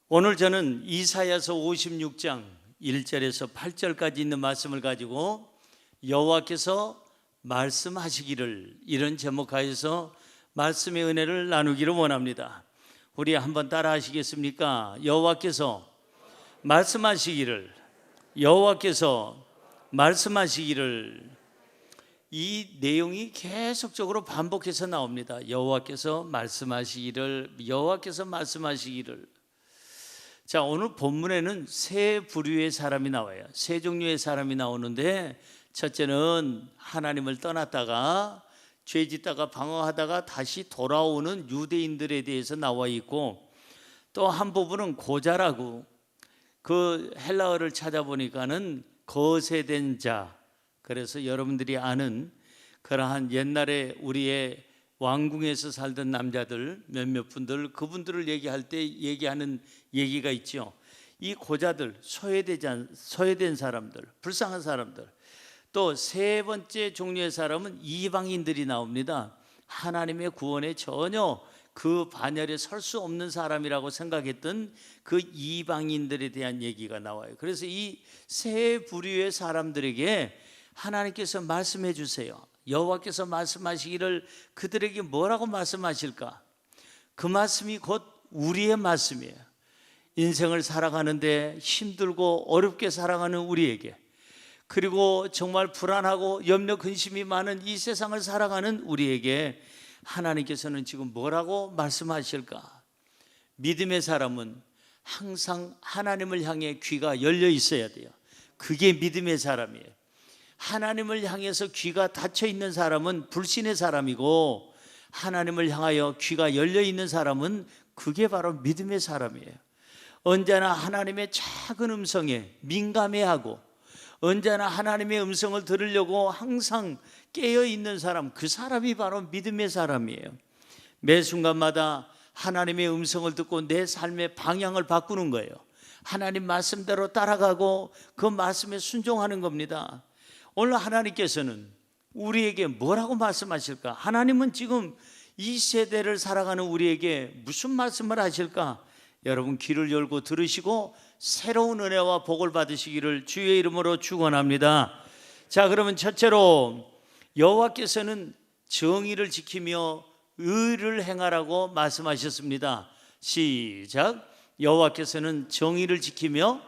오늘 저는 이사야서 56장 1절에서 8절까지 있는 말씀을 가지고 여호와께서 말씀하시기를, 이런 제목하에서 말씀의 은혜를 나누기를 원합니다. 우리 한번 따라 하시겠습니까? 여호와께서 말씀하시기를, 여호와께서 말씀하시기를. 이 내용이 계속적으로 반복해서 나옵니다. 여호와께서 말씀하시기를, 여호와께서 말씀하시기를. 자, 오늘 본문에는 세 부류의 사람이 나와요. 세 종류의 사람이 나오는데, 첫째는 하나님을 떠났다가 죄짓다가 방황하다가 다시 돌아오는 유대인들에 대해서 나와 있고, 또 한 부분은 고자라고, 그 헬라어를 찾아보니까는 거세된 자, 그래서 여러분들이 아는 그러한 옛날에 우리의 왕궁에서 살던 남자들 몇몇 분들, 그분들을 얘기할 때 얘기하는 얘기가 있죠. 이 고자들, 소외된 사람들, 불쌍한 사람들. 또 세 번째 종류의 사람은 이방인들이 나옵니다. 하나님의 구원에 전혀 그 반열에 설 수 없는 사람이라고 생각했던 그 이방인들에 대한 얘기가 나와요. 그래서 이 세 부류의 사람들에게 하나님께서 말씀해 주세요. 여호와께서 말씀하시기를 그들에게 뭐라고 말씀하실까? 그 말씀이 곧 우리의 말씀이에요. 인생을 살아가는데 힘들고 어렵게 살아가는 우리에게, 그리고 정말 불안하고 염려 근심이 많은 이 세상을 살아가는 우리에게 하나님께서는 지금 뭐라고 말씀하실까? 믿음의 사람은 항상 하나님을 향해 귀가 열려 있어야 돼요. 그게 믿음의 사람이에요. 하나님을 향해서 귀가 닫혀 있는 사람은 불신의 사람이고, 하나님을 향하여 귀가 열려 있는 사람은 그게 바로 믿음의 사람이에요. 언제나 하나님의 작은 음성에 민감해하고, 언제나 하나님의 음성을 들으려고 항상 깨어 있는 사람, 그 사람이 바로 믿음의 사람이에요. 매 순간마다 하나님의 음성을 듣고 내 삶의 방향을 바꾸는 거예요. 하나님 말씀대로 따라가고 그 말씀에 순종하는 겁니다. 오늘 하나님께서는 우리에게 뭐라고 말씀하실까? 하나님은 지금 이 세대를 살아가는 우리에게 무슨 말씀을 하실까? 여러분 귀를 열고 들으시고 새로운 은혜와 복을 받으시기를 주의 이름으로 축원합니다. 자, 그러면 첫째로 여호와께서는 정의를 지키며 의를 행하라고 말씀하셨습니다. 시작. 여호와께서는 정의를 지키며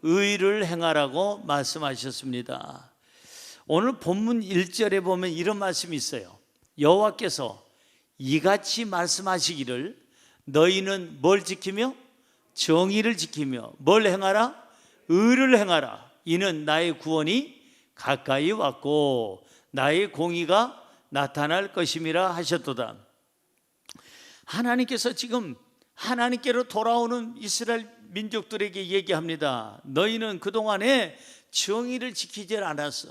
의를 행하라고 말씀하셨습니다. 오늘 본문 1절에 보면 이런 말씀이 있어요. 여호와께서 이같이 말씀하시기를, 너희는 뭘 지키며? 정의를 지키며 뭘 행하라? 의를 행하라. 이는 나의 구원이 가까이 왔고 나의 공의가 나타날 것임이라 하셨도다. 하나님께서 지금 하나님께로 돌아오는 이스라엘 민족들에게 얘기합니다. 너희는 그동안에 정의를 지키지 않았어.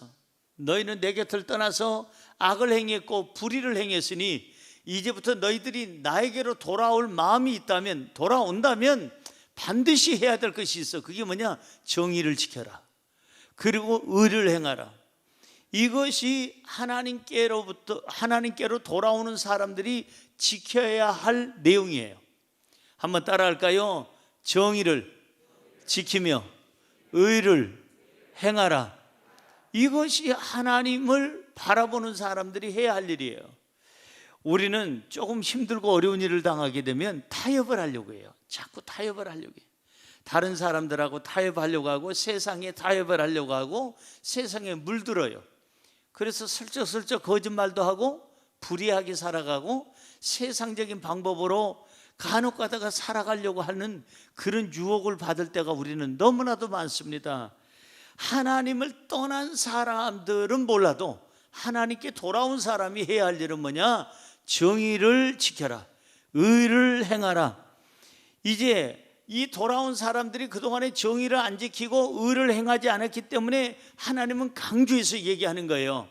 너희는 내 곁을 떠나서 악을 행했고 불의를 행했으니 이제부터 너희들이 나에게로 돌아올 마음이 있다면, 돌아온다면 반드시 해야 될 것이 있어. 그게 뭐냐? 정의를 지켜라. 그리고 의를 행하라. 이것이 하나님께로 돌아오는 사람들이 지켜야 할 내용이에요. 한번 따라할까요? 정의를 지키며 의를 행하라. 이것이 하나님을 바라보는 사람들이 해야 할 일이에요. 우리는 조금 힘들고 어려운 일을 당하게 되면 타협을 하려고 해요. 자꾸 타협을 하려고 해요. 다른 사람들하고 타협하려고 하고, 세상에 타협을 하려고 하고, 세상에 물들어요. 그래서 슬쩍슬쩍 거짓말도 하고 불의하게 살아가고 세상적인 방법으로 간혹 가다가 살아가려고 하는 그런 유혹을 받을 때가 우리는 너무나도 많습니다. 하나님을 떠난 사람들은 몰라도 하나님께 돌아온 사람이 해야 할 일은 뭐냐? 정의를 지켜라, 의를 행하라. 이제 이 돌아온 사람들이 그동안에 정의를 안 지키고 의를 행하지 않았기 때문에 하나님은 강조해서 얘기하는 거예요.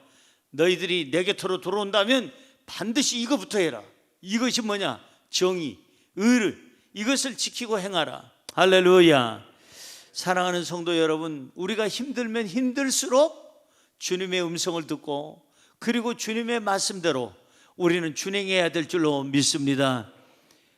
너희들이 내 곁으로 들어온다면 반드시 이거부터 해라. 이것이 뭐냐? 정의, 의를, 이것을 지키고 행하라. 할렐루야. 사랑하는 성도 여러분, 우리가 힘들면 힘들수록 주님의 음성을 듣고, 그리고 주님의 말씀대로 우리는 준행해야 될 줄로 믿습니다.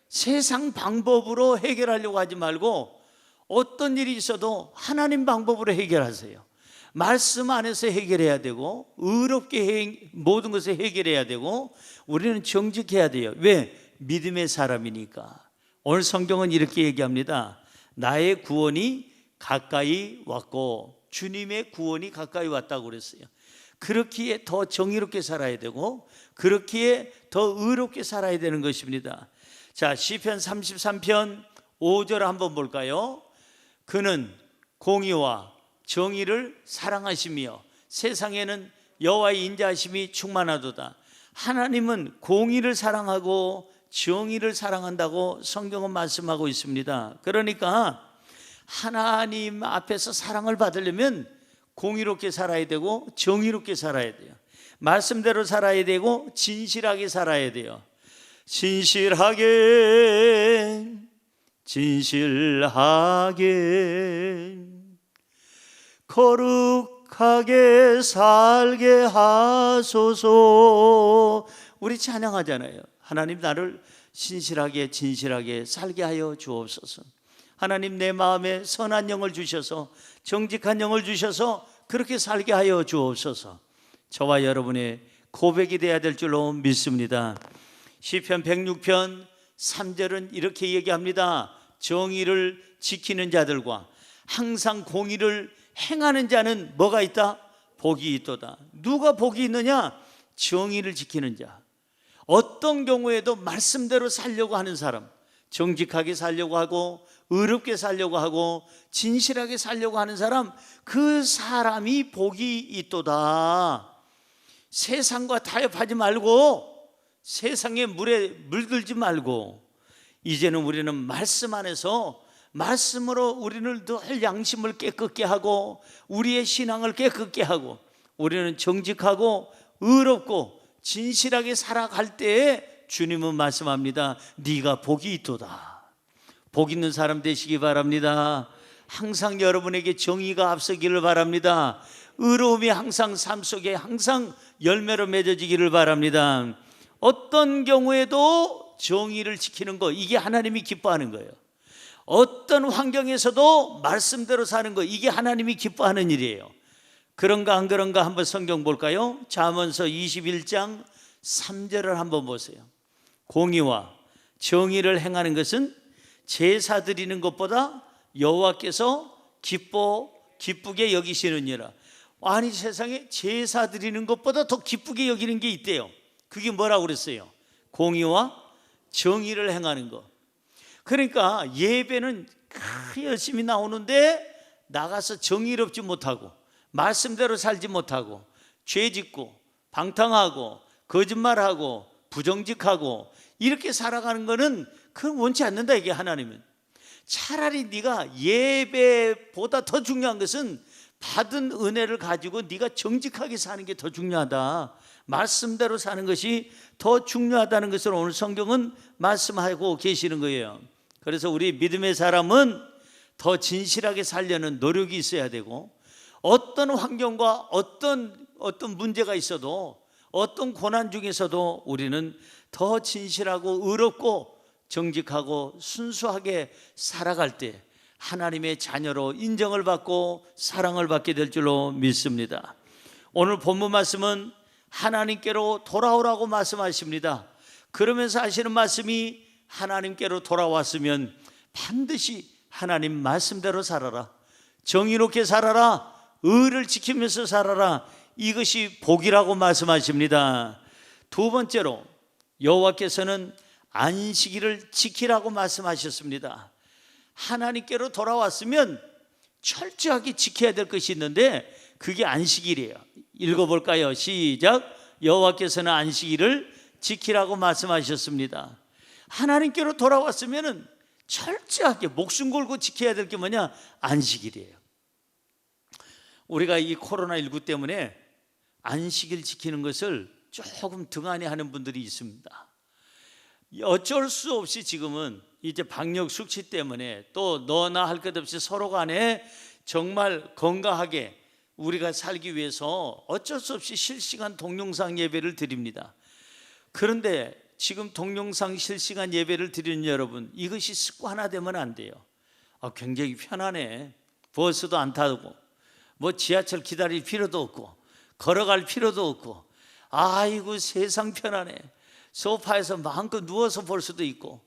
세상 방법으로 해결하려고 하지 말고 어떤 일이 있어도 하나님 방법으로 해결하세요. 말씀 안에서 해결해야 되고 의롭게 모든 것을 해결해야 되고 우리는 정직해야 돼요. 왜? 믿음의 사람이니까. 오늘 성경은 이렇게 얘기합니다. 나의 구원이 가까이 왔고, 주님의 구원이 가까이 왔다고 그랬어요. 그렇기에 더 정의롭게 살아야 되고 그렇기에 더 의롭게 살아야 되는 것입니다. 자, 시편 33편 5절 한번 볼까요? 그는 공의와 정의를 사랑하시며 세상에는 여호와의 인자하심이 충만하도다. 하나님은 공의를 사랑하고 정의를 사랑한다고 성경은 말씀하고 있습니다. 그러니까 하나님 앞에서 사랑을 받으려면 공의롭게 살아야 되고 정의롭게 살아야 돼요. 말씀대로 살아야 되고 진실하게 살아야 돼요. 진실하게 거룩하게 살게 하소서. 우리 찬양하잖아요. 하나님 나를 진실하게 살게 하여 주옵소서. 하나님 내 마음에 선한 영을 주셔서 정직한 영을 주셔서 그렇게 살게 하여 주옵소서. 저와 여러분의 고백이 되어야 될 줄로 믿습니다. 시편 106편 3절은 이렇게 얘기합니다. 정의를 지키는 자들과 항상 공의를 행하는 자는 뭐가 있다? 복이 있도다. 누가 복이 있느냐? 정의를 지키는 자. 어떤 경우에도 말씀대로 살려고 하는 사람, 정직하게 살려고 하고 의롭게 살려고 하고 진실하게 살려고 하는 사람, 그 사람이 복이 있도다. 세상과 타협하지 말고 세상의 물에 물들지 말고 이제는 우리는 말씀 안에서 말씀으로 우리를 늘 양심을 깨끗게 하고 우리의 신앙을 깨끗게 하고 우리는 정직하고 의롭고 진실하게 살아갈 때에 주님은 말씀합니다. 네가 복이 있도다. 복 있는 사람 되시기 바랍니다. 항상 여러분에게 정의가 앞서기를 바랍니다. 의로움이 항상 삶 속에 항상 열매로 맺어지기를 바랍니다. 어떤 경우에도 정의를 지키는 거, 이게 하나님이 기뻐하는 거예요. 어떤 환경에서도 말씀대로 사는 거, 이게 하나님이 기뻐하는 일이에요. 그런가 안 그런가 한번 성경 볼까요? 잠언서 21장 3절을 한번 보세요. 공의와 정의를 행하는 것은 제사 드리는 것보다 여호와께서 기쁘게 여기시느니라. 아니, 세상에 제사 드리는 것보다 더 기쁘게 여기는 게 있대요. 그게 뭐라고 그랬어요? 공의와 정의를 행하는 것. 그러니까 예배는 열심히 나오는데 나가서 정의롭지 못하고 말씀대로 살지 못하고 죄짓고 방탕하고 거짓말하고 부정직하고 이렇게 살아가는 거는 그건 원치 않는다, 이게 하나님은. 차라리 네가 예배보다 더 중요한 것은 받은 은혜를 가지고 네가 정직하게 사는 게 더 중요하다. 말씀대로 사는 것이 더 중요하다는 것을 오늘 성경은 말씀하고 계시는 거예요. 그래서 우리 믿음의 사람은 더 진실하게 살려는 노력이 있어야 되고, 어떤 환경과 어떤 문제가 있어도 어떤 고난 중에서도 우리는 더 진실하고 의롭고 정직하고 순수하게 살아갈 때 하나님의 자녀로 인정을 받고 사랑을 받게 될 줄로 믿습니다. 오늘 본문 말씀은 하나님께로 돌아오라고 말씀하십니다. 그러면서 하시는 말씀이 하나님께로 돌아왔으면 반드시 하나님 말씀대로 살아라, 정의롭게 살아라, 의를 지키면서 살아라. 이것이 복이라고 말씀하십니다. 두 번째로 여호와께서는 안식일을 지키라고 말씀하셨습니다. 하나님께로 돌아왔으면 철저하게 지켜야 될 것이 있는데 그게 안식일이에요. 읽어볼까요? 시작. 여호와께서는 안식일을 지키라고 말씀하셨습니다. 하나님께로 돌아왔으면 철저하게 목숨 걸고 지켜야 될 게 뭐냐? 안식일이에요. 우리가 이 코로나19 때문에 안식일 지키는 것을 조금 등한히 하는 분들이 있습니다. 어쩔 수 없이 지금은 이제 방역 수치 때문에 또 너나 할 것 없이 서로 간에 정말 건강하게 우리가 살기 위해서 어쩔 수 없이 실시간 동영상 예배를 드립니다. 그런데 지금 동영상 실시간 예배를 드리는 여러분, 이것이 습관화되면 안 돼요. 굉장히 편하네. 버스도 안 타고 뭐 지하철 기다릴 필요도 없고 걸어갈 필요도 없고, 아이고 세상 편하네. 소파에서 마음껏 누워서 볼 수도 있고,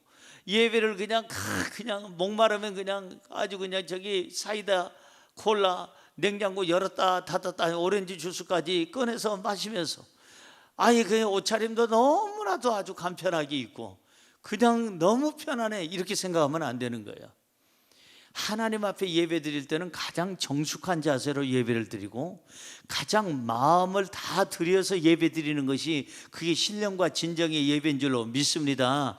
예배를 그냥 목마르면 그냥 아주 그냥 저기 사이다, 콜라, 냉장고 열었다 닫았다 오렌지 주스까지 꺼내서 마시면서, 아예 그냥 옷차림도 너무나도 아주 간편하게 입고 그냥 너무 편하네, 이렇게 생각하면 안 되는 거예요. 하나님 앞에 예배 드릴 때는 가장 정숙한 자세로 예배를 드리고 가장 마음을 다 들여서 예배 드리는 것이 그게 신령과 진정의 예배인 줄로 믿습니다.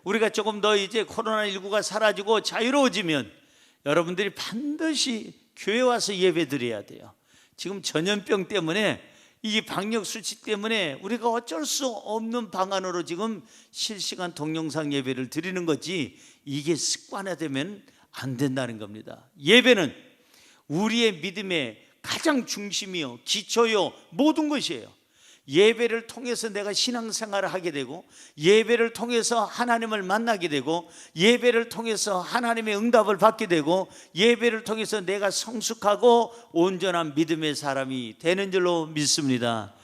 우리가 조금 더 이제 코로나19가 사라지고 자유로워지면 여러분들이 반드시 교회 와서 예배 드려야 돼요. 지금 전염병 때문에, 이 방역 수칙 때문에 우리가 어쩔 수 없는 방안으로 지금 실시간 동영상 예배를 드리는 거지, 이게 습관화되면 안 된다는 겁니다. 예배는 우리의 믿음의 가장 중심이요, 기초요, 모든 것이에요. 예배를 통해서 내가 신앙생활을 하게 되고, 예배를 통해서 하나님을 만나게 되고, 예배를 통해서 하나님의 응답을 받게 되고, 예배를 통해서 내가 성숙하고 온전한 믿음의 사람이 되는 줄로 믿습니다.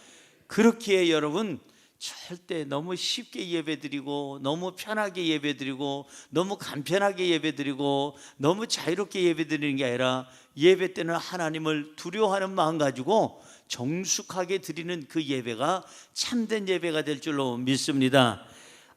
그렇기에 여러분, 절대 너무 쉽게 예배드리고 너무 편하게 예배드리고 너무 간편하게 예배드리고 너무 자유롭게 예배드리는 게 아니라, 예배 때는 하나님을 두려워하는 마음 가지고 정숙하게 드리는 그 예배가 참된 예배가 될 줄로 믿습니다.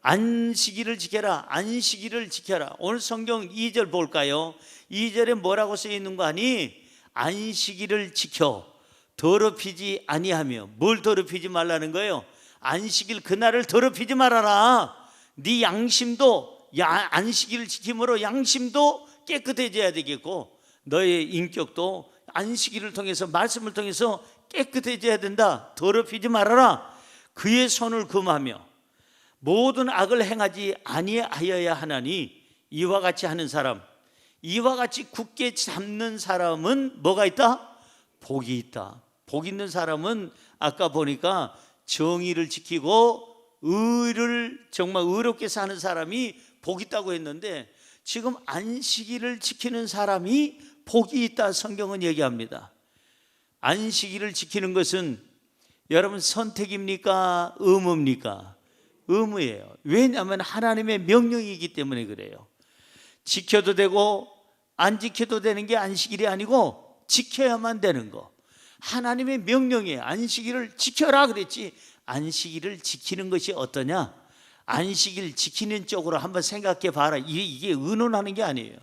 안식일을 지켜라, 안식일을 지켜라. 오늘 성경 2절 볼까요? 2절에 뭐라고 쓰여 있는 거 아니? 안식일을 지켜 더럽히지 아니하며. 뭘 더럽히지 말라는 거예요? 안식일 그날을 더럽히지 말아라. 네 양심도 안식일을 지킴으로 양심도 깨끗해져야 되겠고, 너의 인격도 안식일을 통해서, 말씀을 통해서 깨끗해져야 된다. 더럽히지 말아라. 그의 손을 금하며 모든 악을 행하지 아니하여야 하나니, 이와 같이 하는 사람, 이와 같이 굳게 잡는 사람은 뭐가 있다? 복이 있다. 복 있는 사람은 아까 보니까 정의를 지키고 의를 정말 의롭게 사는 사람이 복이 있다고 했는데, 지금 안식일을 지키는 사람이 복이 있다 성경은 얘기합니다. 안식일을 지키는 것은 여러분 선택입니까? 의무입니까? 의무예요. 왜냐하면 하나님의 명령이기 때문에 그래요. 지켜도 되고 안 지켜도 되는 게 안식일이 아니고 지켜야만 되는 거. 하나님의 명령이에요. 안식일을 지켜라 그랬지, 안식일을 지키는 것이 어떠냐? 안식일 지키는 쪽으로 한번 생각해 봐라. 이게 의논하는 게 아니에요.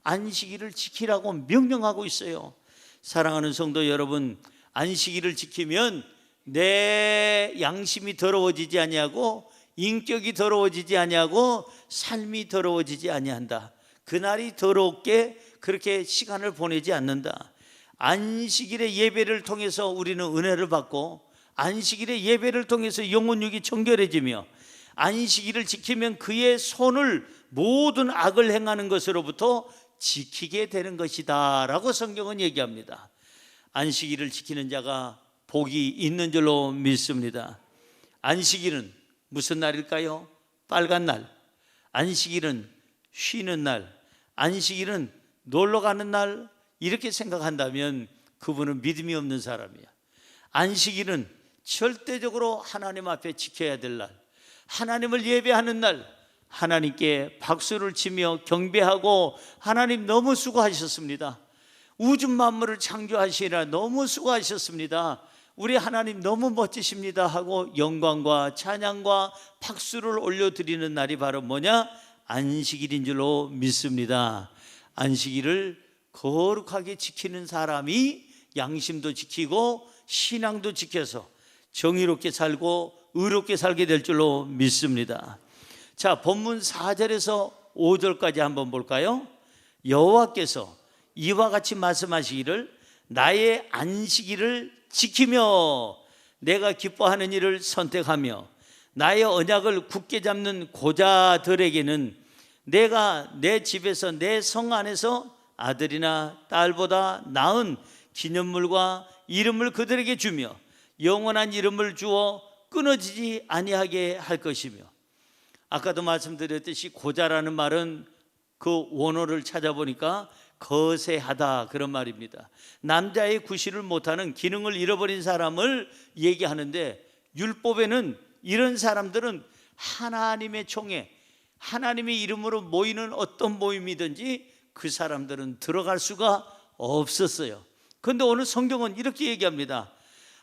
안식일을 지키라고 명령하고 있어요. 사랑하는 성도 여러분, 안식일을 지키면 내 양심이 더러워지지 아니하고 인격이 더러워지지 아니하고 삶이 더러워지지 아니한다. 그날이 더럽게 그렇게 시간을 보내지 않는다. 안식일의 예배를 통해서 우리는 은혜를 받고, 안식일의 예배를 통해서 영혼육이 정결해지며, 안식일을 지키면 그의 손을 모든 악을 행하는 것으로부터 지키게 되는 것이다 라고 성경은 얘기합니다. 안식일을 지키는 자가 복이 있는 줄로 믿습니다. 안식일은 무슨 날일까요? 빨간 날. 안식일은 쉬는 날. 안식일은 놀러 가는 날. 이렇게 생각한다면 그분은 믿음이 없는 사람이야. 안식일은 절대적으로 하나님 앞에 지켜야 될 날, 하나님을 예배하는 날, 하나님께 박수를 치며 경배하고, 하나님 너무 수고하셨습니다. 우주 만물을 창조하시느라 너무 수고하셨습니다. 우리 하나님 너무 멋지십니다 하고 영광과 찬양과 박수를 올려드리는 날이 바로 뭐냐? 안식일인 줄로 믿습니다. 안식일을 거룩하게 지키는 사람이 양심도 지키고 신앙도 지켜서 정의롭게 살고 의롭게 살게 될 줄로 믿습니다. 자, 본문 4절에서 5절까지 한번 볼까요? 여호와께서 이와 같이 말씀하시기를, 나의 안식일을 지키며 내가 기뻐하는 일을 선택하며 나의 언약을 굳게 잡는 고자들에게는 내가 내 집에서 내 성 안에서 아들이나 딸보다 나은 기념물과 이름을 그들에게 주며 영원한 이름을 주어 끊어지지 아니하게 할 것이며, 아까도 말씀드렸듯이 고자라는 말은 그 원어를 찾아보니까 거세하다 그런 말입니다. 남자의 구실을 못하는 기능을 잃어버린 사람을 얘기하는데, 율법에는 이런 사람들은 하나님의 총회, 하나님의 이름으로 모이는 어떤 모임이든지 그 사람들은 들어갈 수가 없었어요. 그런데 오늘 성경은 이렇게 얘기합니다.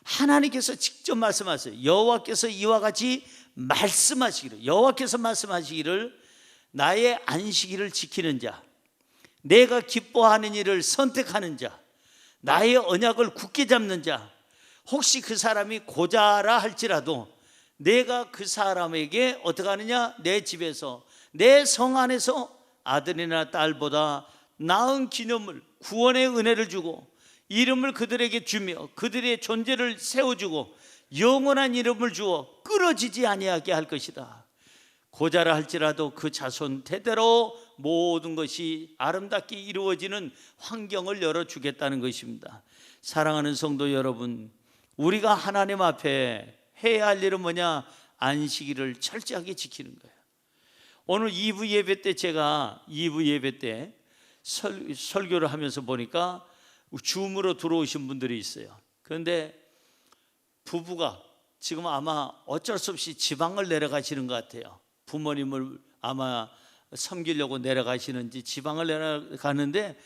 하나님께서 직접 말씀하세요. 여호와께서 이와 같이 말씀하시기를, 여호와께서 말씀하시기를, 나의 안식일을 지키는 자, 내가 기뻐하는 일을 선택하는 자, 나의 언약을 굳게 잡는 자, 혹시 그 사람이 고자라 할지라도 내가 그 사람에게 어떻게 하느냐, 내 집에서, 내 성 안에서 아들이나 딸보다 나은 기념을, 구원의 은혜를 주고 이름을 그들에게 주며 그들의 존재를 세워주고 영원한 이름을 주어 끊어지지 아니하게 할 것이다. 고자라 할지라도 그 자손 대대로 모든 것이 아름답게 이루어지는 환경을 열어주겠다는 것입니다. 사랑하는 성도 여러분, 우리가 하나님 앞에 해야 할 일은 뭐냐? 안식일을 철저하게 지키는 거예요. 오늘 2부 예배 때 제가 2부 예배 때 설교를 하면서 보니까 줌으로 들어오신 분들이 있어요. 그런데 부부가 지금 아마 어쩔 수 없이 지방을 내려가시는 것 같아요. 부모님을 아마 섬기려고 내려가시는지 지방을 내려가는데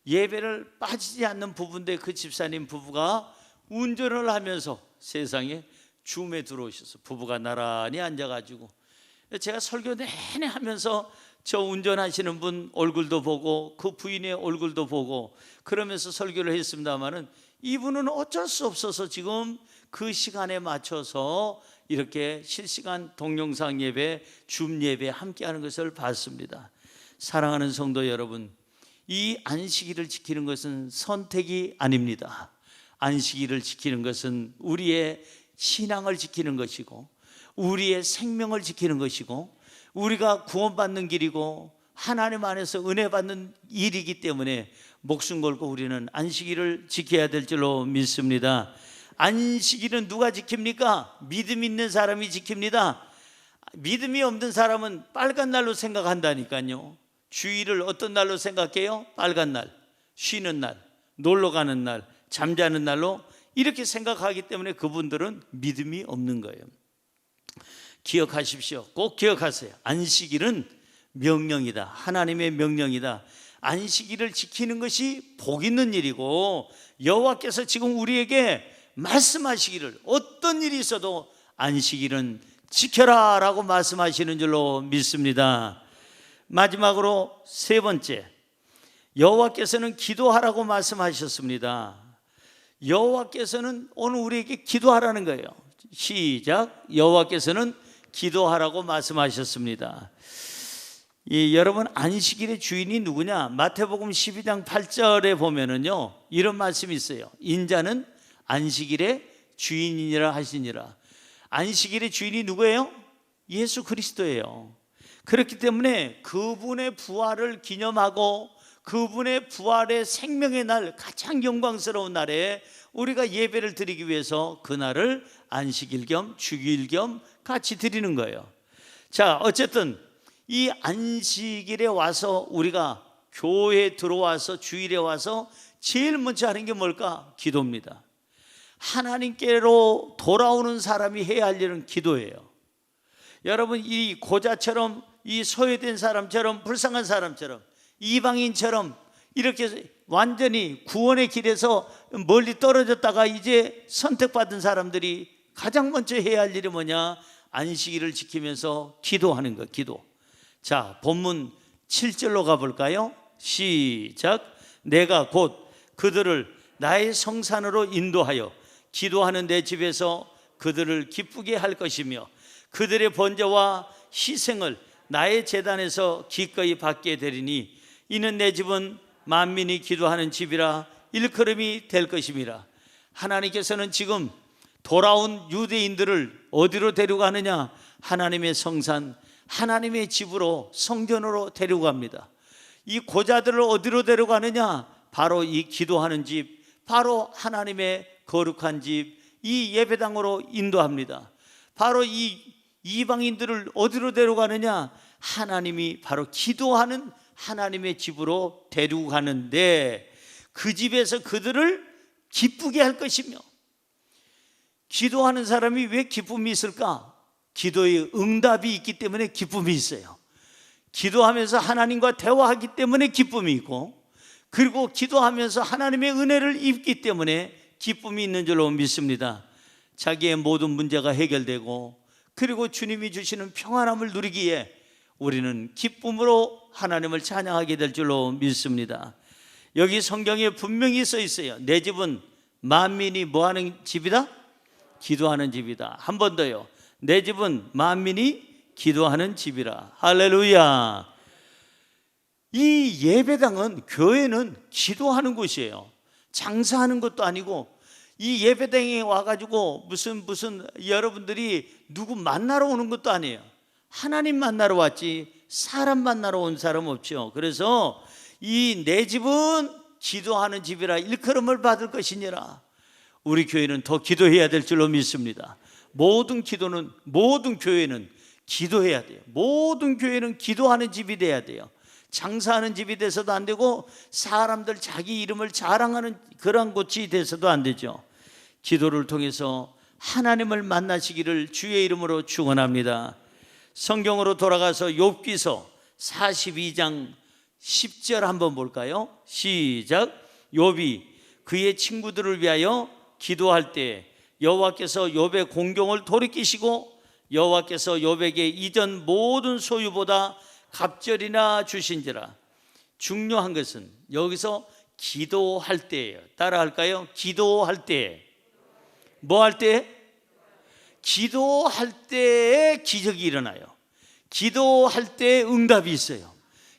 예배를 빠지지 않는 부부인데 그 집사님 부부가 운전을 하면서 세상에 줌에 들어오셔서 부부가 나란히 앉아가지고, 제가 설교 내내 하면서 저 운전하시는 분 얼굴도 보고 그 부인의 얼굴도 보고 그러면서 설교를 했습니다마는, 이분은 어쩔 수 없어서 지금 그 시간에 맞춰서 이렇게 실시간 동영상 예배, 줌 예배 함께하는 것을 봤습니다. 사랑하는 성도 여러분, 이 안식일을 지키는 것은 선택이 아닙니다. 안식일을 지키는 것은 우리의 신앙을 지키는 것이고 우리의 생명을 지키는 것이고 우리가 구원받는 길이고 하나님 안에서 은혜 받는 일이기 때문에 목숨 걸고 우리는 안식일을 지켜야 될 줄로 믿습니다. 안식일은 누가 지킵니까? 믿음 있는 사람이 지킵니다. 믿음이 없는 사람은 빨간 날로 생각한다니까요. 주일을 어떤 날로 생각해요? 빨간 날, 쉬는 날, 놀러 가는 날, 잠자는 날로 이렇게 생각하기 때문에 그분들은 믿음이 없는 거예요. 기억하십시오. 꼭 기억하세요. 안식일은 명령이다. 하나님의 명령이다. 안식일을 지키는 것이 복 있는 일이고, 여호와께서 지금 우리에게 말씀하시기를 어떤 일이 있어도 안식일은 지켜라 라고 말씀하시는 줄로 믿습니다. 마지막으로 세 번째, 여호와께서는 기도하라고 말씀하셨습니다. 여호와께서는 오늘 우리에게 기도하라는 거예요. 시작. 여호와께서는 기도하라고 말씀하셨습니다. 여러분, 안식일의 주인이 누구냐? 마태복음 12장 8절에 보면은요, 이런 말씀이 있어요. 인자는 안식일의 주인이니라 하시니라. 안식일의 주인이 누구예요? 예수 그리스도예요. 그렇기 때문에 그분의 부활을 기념하고 그분의 부활의 생명의 날, 가장 영광스러운 날에 우리가 예배를 드리기 위해서 그날을 안식일 겸 주일 겸 같이 드리는 거예요. 자, 어쨌든 이 안식일에 와서 우리가 교회에 들어와서 주일에 와서 제일 먼저 하는 게 뭘까? 기도입니다. 하나님께로 돌아오는 사람이 해야 할 일은 기도예요. 여러분, 이 고자처럼, 이 소외된 사람처럼, 불쌍한 사람처럼, 이방인처럼 이렇게 완전히 구원의 길에서 멀리 떨어졌다가 이제 선택받은 사람들이 가장 먼저 해야 할 일이 뭐냐? 안식일을 지키면서 기도하는 것, 기도. 자, 본문 7절로 가볼까요? 시작. 내가 곧 그들을 나의 성산으로 인도하여 기도하는 내 집에서 그들을 기쁘게 할 것이며 그들의 번제와 희생을 나의 제단에서 기꺼이 받게 되리니 이는 내 집은 만민이 기도하는 집이라 일컬음이 될 것임이라. 하나님께서는 지금 돌아온 유대인들을 어디로 데려가느냐? 하나님의 성산, 하나님의 집으로, 성전으로 데려갑니다. 이 고자들을 어디로 데려가느냐? 바로 이 기도하는 집, 바로 하나님의 거룩한 집, 이 예배당으로 인도합니다. 바로 이 이방인들을 어디로 데려가느냐? 하나님이 바로 기도하는 하나님의 집으로 데리고 가는데, 그 집에서 그들을 기쁘게 할 것이며, 기도하는 사람이 왜 기쁨이 있을까? 기도의 응답이 있기 때문에 기쁨이 있어요. 기도하면서 하나님과 대화하기 때문에 기쁨이 있고, 그리고 기도하면서 하나님의 은혜를 입기 때문에 기쁨이 있는 줄로 믿습니다. 자기의 모든 문제가 해결되고, 그리고 주님이 주시는 평안함을 누리기에 우리는 기쁨으로 하나님을 찬양하게 될 줄로 믿습니다. 여기 성경에 분명히 써 있어요. 내 집은 만민이 뭐하는 집이다? 기도하는 집이다. 한 번 더요. 내 집은 만민이 기도하는 집이라. 할렐루야. 이 예배당은, 교회는 기도하는 곳이에요. 장사하는 것도 아니고, 이 예배당에 와가지고 무슨 여러분들이 누구 만나러 오는 것도 아니에요. 하나님 만나러 왔지 사람 만나러 온 사람 없죠. 그래서 이 내 집은 기도하는 집이라 일컬음을 받을 것이니라. 우리 교회는 더 기도해야 될 줄로 믿습니다. 모든 교회는 기도해야 돼요. 모든 교회는 기도하는 집이 돼야 돼요. 장사하는 집이 돼서도 안 되고, 사람들 자기 이름을 자랑하는 그런 곳이 돼서도 안 되죠. 기도를 통해서 하나님을 만나시기를 주의 이름으로 축원합니다. 성경으로 돌아가서 욥기서 42장 10절 한번 볼까요? 시작. 욥이 그의 친구들을 위하여 기도할 때 여호와께서 욥의 공경을 돌이키시고, 여호와께서 욥에게 이전 모든 소유보다 갑절이나 주신지라. 중요한 것은 여기서 기도할 때예요. 따라할까요? 기도할 때. 뭐 할 때? 기도할 때에 기적이 일어나요. 기도할 때에 응답이 있어요.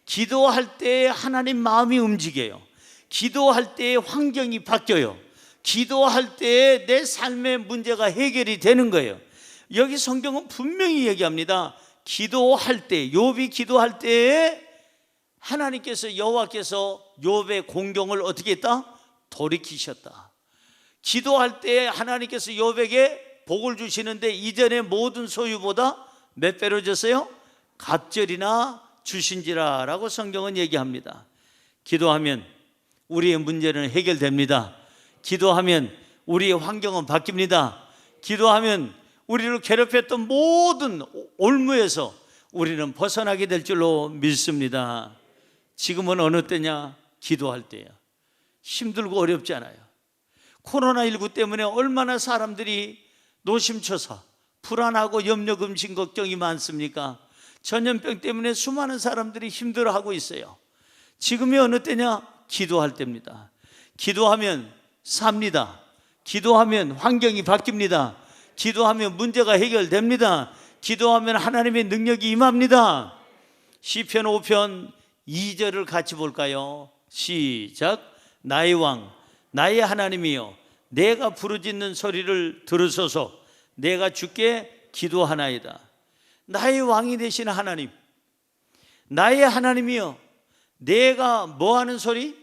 기도할 때에 하나님 마음이 움직여요. 기도할 때에 환경이 바뀌어요. 기도할 때에 내 삶의 문제가 해결이 되는 거예요. 여기 성경은 분명히 얘기합니다. 기도할 때, 욥이 기도할 때에 하나님께서, 여호와께서 욥의 공경을 어떻게 했다? 돌이키셨다. 기도할 때 하나님께서 욥에게 복을 주시는데, 이전의 모든 소유보다 몇 배로 줬어요? 갑절이나 주신지라 라고 성경은 얘기합니다. 기도하면 우리의 문제는 해결됩니다. 기도하면 우리의 환경은 바뀝니다. 기도하면 우리를 괴롭혔던 모든 올무에서 우리는 벗어나게 될 줄로 믿습니다. 지금은 어느 때냐? 기도할 때야. 힘들고 어렵지 않아요. 코로나19 때문에 얼마나 사람들이 노심초사, 불안하고 염려, 근심, 걱정이 많습니까? 전염병 때문에 수많은 사람들이 힘들어하고 있어요. 지금이 어느 때냐? 기도할 때입니다. 기도하면 삽니다. 기도하면 환경이 바뀝니다. 기도하면 문제가 해결됩니다. 기도하면 하나님의 능력이 임합니다. 시편 5편 2절을 같이 볼까요? 시작. 나의 왕, 나의 하나님이여, 내가 부르짖는 소리를 들으소서. 내가 주께 기도하나이다. 나의 왕이 되신 하나님, 나의 하나님이여, 내가 뭐하는 소리?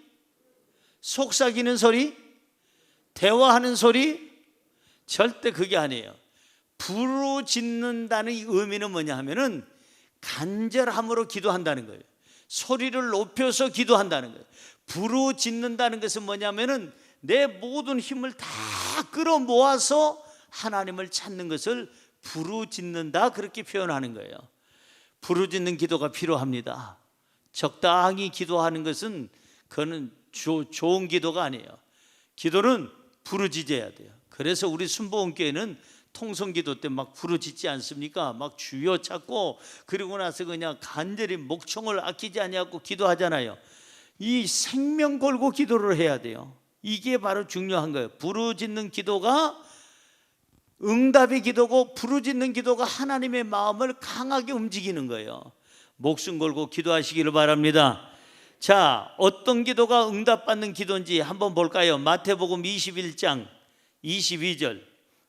속삭이는 소리? 대화하는 소리? 절대 그게 아니에요. 부르짖는다는 의미는 뭐냐 하면은 간절함으로 기도한다는 거예요. 소리를 높여서 기도한다는 거예요. 부르짖는다는 것은 뭐냐면은 내 모든 힘을 다 끌어모아서 하나님을 찾는 것을 부르짖는다, 그렇게 표현하는 거예요. 부르짖는 기도가 필요합니다. 적당히 기도하는 것은 그거는 좋은 기도가 아니에요. 기도는 부르짖어야 돼요. 그래서 우리 순복음교회는 통성기도 때 막 부르짖지 않습니까? 막 주여 찾고, 그리고 나서 그냥 간절히 목청을 아끼지 아니하고 기도하잖아요. 이 생명 걸고 기도를 해야 돼요. 이게 바로 중요한 거예요. 부르짖는 기도가 응답의 기도고, 부르짖는 기도가 하나님의 마음을 강하게 움직이는 거예요. 목숨 걸고 기도하시기를 바랍니다. 자, 어떤 기도가 응답받는 기도인지 한번 볼까요? 마태복음 21장 22절.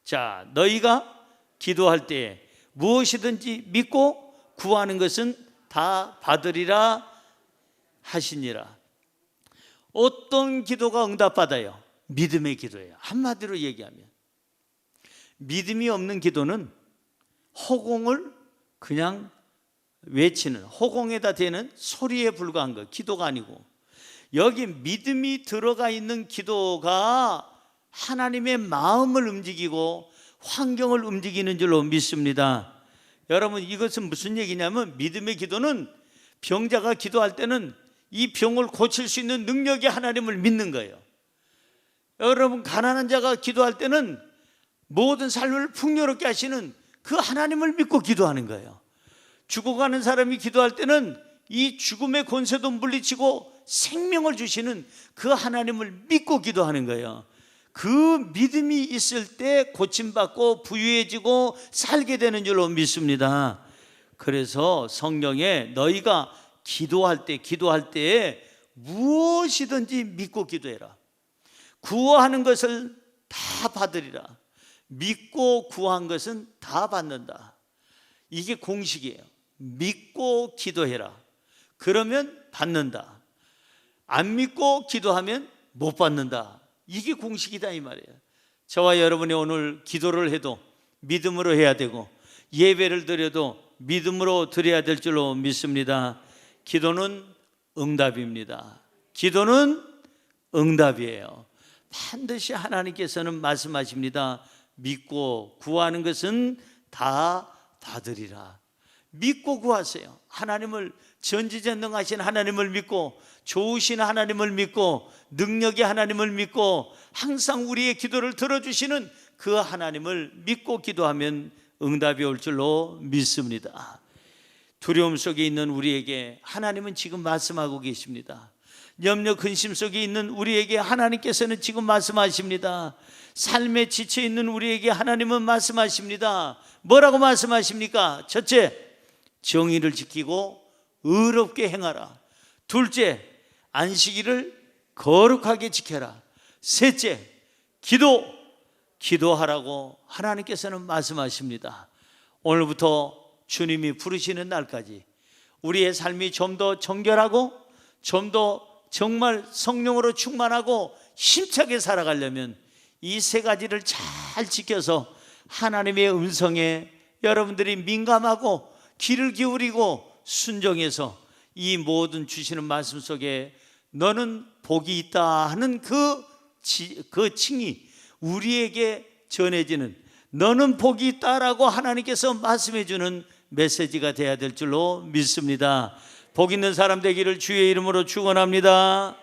자, 너희가 기도할 때 무엇이든지 믿고 구하는 것은 다 받으리라 하시니라. 어떤 기도가 응답받아요? 믿음의 기도예요. 한마디로 얘기하면 믿음이 없는 기도는 허공을 그냥 외치는, 허공에다 대는 소리에 불과한 것, 기도가 아니고, 여기 믿음이 들어가 있는 기도가 하나님의 마음을 움직이고 환경을 움직이는 줄로 믿습니다. 여러분, 이것은 무슨 얘기냐면, 믿음의 기도는 병자가 기도할 때는 이 병을 고칠 수 있는 능력이 하나님을 믿는 거예요. 여러분, 가난한 자가 기도할 때는 모든 삶을 풍요롭게 하시는 그 하나님을 믿고 기도하는 거예요. 죽어가는 사람이 기도할 때는 이 죽음의 권세도 물리치고 생명을 주시는 그 하나님을 믿고 기도하는 거예요. 그 믿음이 있을 때 고침받고 부유해지고 살게 되는 줄로 믿습니다. 그래서 성경에 너희가 기도할 때 무엇이든지 믿고 기도해라. 구하는 것을 다 받으리라. 믿고 구한 것은 다 받는다. 이게 공식이에요. 믿고 기도해라. 그러면 받는다. 안 믿고 기도하면 못 받는다. 이게 공식이다 이 말이에요. 저와 여러분이 오늘 기도를 해도 믿음으로 해야 되고, 예배를 드려도 믿음으로 드려야 될 줄로 믿습니다. 기도는 응답입니다. 기도는 응답이에요. 반드시 하나님께서는 말씀하십니다. 믿고 구하는 것은 다 받으리라. 믿고 구하세요. 하나님을, 전지전능하신 하나님을 믿고, 좋으신 하나님을 믿고, 능력의 하나님을 믿고, 항상 우리의 기도를 들어주시는 그 하나님을 믿고 기도하면 응답이 올 줄로 믿습니다. 두려움 속에 있는 우리에게 하나님은 지금 말씀하고 계십니다. 염려 근심 속에 있는 우리에게 하나님께서는 지금 말씀하십니다. 삶에 지쳐 있는 우리에게 하나님은 말씀하십니다. 뭐라고 말씀하십니까? 첫째, 정의를 지키고 의롭게 행하라. 둘째, 안식일을 거룩하게 지켜라. 셋째, 기도하라고 하나님께서는 말씀하십니다. 오늘부터 주님이 부르시는 날까지 우리의 삶이 좀 더 정결하고 좀 더 정말 성령으로 충만하고 힘차게 살아가려면 이 세 가지를 잘 지켜서 하나님의 음성에 여러분들이 민감하고 귀를 기울이고 순종해서 이 모든 주시는 말씀 속에 너는 복이 있다 하는 그 칭이 우리에게 전해지는, 너는 복이 있다라고 하나님께서 말씀해 주는 메시지가 되어야 될 줄로 믿습니다. 복 있는 사람 되기를 주의 이름으로 축원합니다.